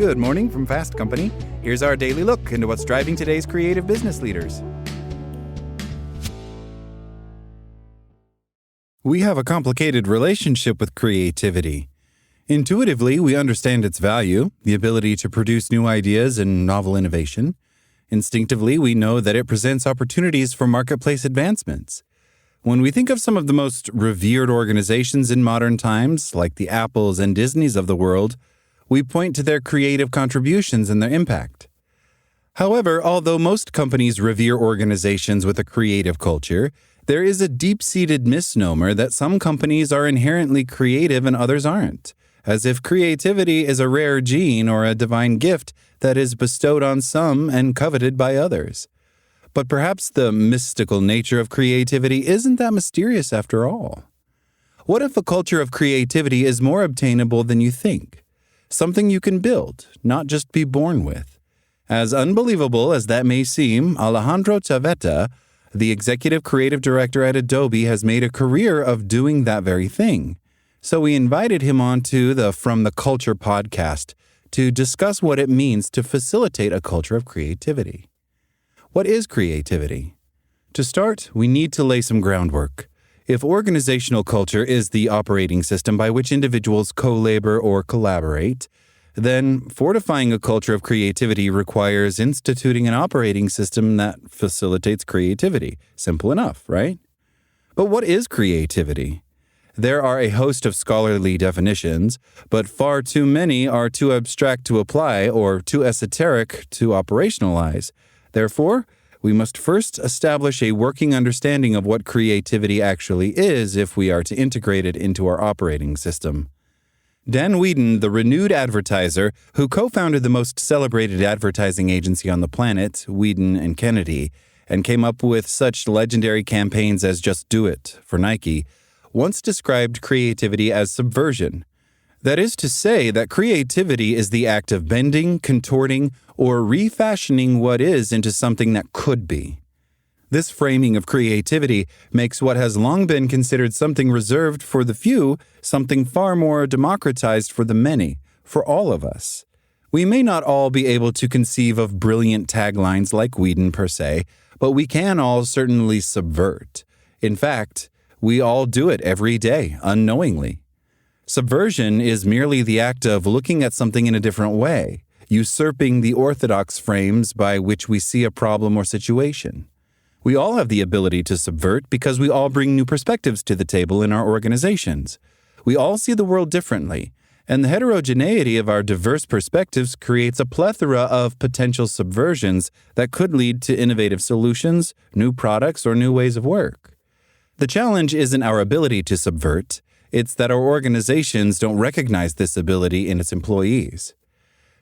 Good morning from Fast Company. Here's our daily look into what's driving today's creative business leaders. We have a complicated relationship with creativity. Intuitively, we understand its value, the ability to produce new ideas and novel innovation. Instinctively, we know that it presents opportunities for marketplace advancements. When we think of some of the most revered organizations in modern times, like the Apples and Disneys of the world, we point to their creative contributions and their impact. However, although most companies revere organizations with a creative culture, there is a deep-seated misnomer that some companies are inherently creative and others aren't, as if creativity is a rare gene or a divine gift that is bestowed on some and coveted by others. But perhaps the mystical nature of creativity isn't that mysterious after all. What if a culture of creativity is more obtainable than you think? Something you can build, not just be born with. As unbelievable as that may seem, Alejandro Chaveta, the executive creative director at Adobe, has made a career of doing that very thing. So we invited him onto the From the Culture podcast to discuss what it means to facilitate a culture of creativity. What is creativity? To start, we need to lay some groundwork. If organizational culture is the operating system by which individuals co-labor or collaborate, then fortifying a culture of creativity requires instituting an operating system that facilitates creativity. Simple enough, right? But what is creativity? There are a host of scholarly definitions, but far too many are too abstract to apply or too esoteric to operationalize. Therefore, we must first establish a working understanding of what creativity actually is if we are to integrate it into our operating system. Dan Whedon, the renewed advertiser who co-founded the most celebrated advertising agency on the planet, Whedon and Kennedy, and came up with such legendary campaigns as Just Do It for Nike, once described creativity as subversion. That is to say that creativity is the act of bending, contorting, or refashioning what is into something that could be. This framing of creativity makes what has long been considered something reserved for the few something far more democratized for the many, for all of us. We may not all be able to conceive of brilliant taglines like Whedon per se, but we can all certainly subvert. In fact, we all do it every day, unknowingly. Subversion is merely the act of looking at something in a different way, usurping the orthodox frames by which we see a problem or situation. We all have the ability to subvert because we all bring new perspectives to the table in our organizations. We all see the world differently, and the heterogeneity of our diverse perspectives creates a plethora of potential subversions that could lead to innovative solutions, new products, or new ways of work. The challenge isn't our ability to subvert. It's that our organizations don't recognize this ability in its employees.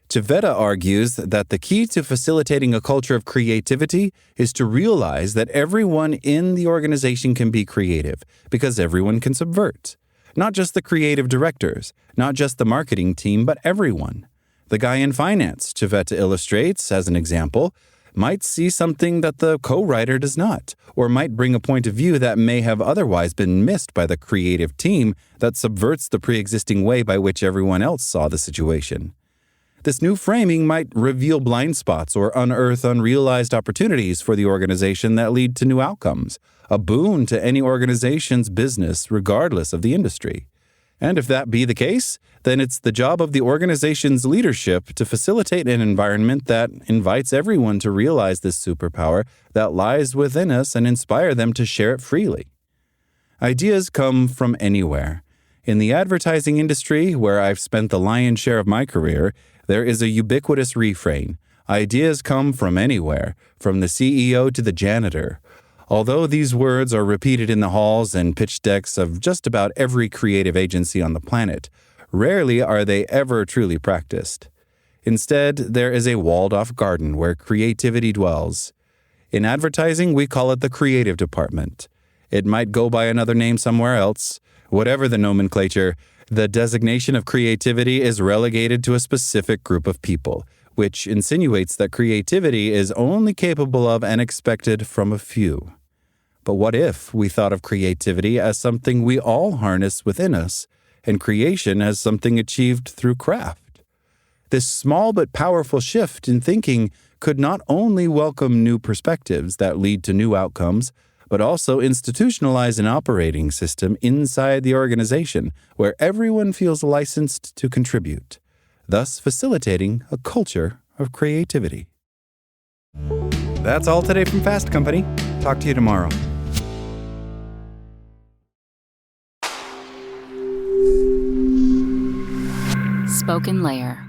Chaveta argues that the key to facilitating a culture of creativity is to realize that everyone in the organization can be creative, because everyone can subvert. Not just the creative directors, not just the marketing team, but everyone. The guy in finance, Chaveta illustrates, as an example, might see something that the co-writer does not, or might bring a point of view that may have otherwise been missed by the creative team that subverts the pre-existing way by which everyone else saw the situation. This new framing might reveal blind spots or unearth unrealized opportunities for the organization that lead to new outcomes, a boon to any organization's business regardless of the industry. And if that be the case, then it's the job of the organization's leadership to facilitate an environment that invites everyone to realize this superpower that lies within us and inspire them to share it freely. Ideas come from anywhere. In the advertising industry, where I've spent the lion's share of my career, there is a ubiquitous refrain. Ideas come from anywhere, from the CEO to the janitor. Although these words are repeated in the halls and pitch decks of just about every creative agency on the planet, rarely are they ever truly practiced. Instead, there is a walled-off garden where creativity dwells. In advertising, we call it the creative department. It might go by another name somewhere else. Whatever the nomenclature, the designation of creativity is relegated to a specific group of people, which insinuates that creativity is only capable of and expected from a few. But what if we thought of creativity as something we all harness within us, and creation as something achieved through craft? This small but powerful shift in thinking could not only welcome new perspectives that lead to new outcomes, but also institutionalize an operating system inside the organization where everyone feels licensed to contribute, thus facilitating a culture of creativity. That's all today from Fast Company. Talk to you tomorrow. Spoken Layer.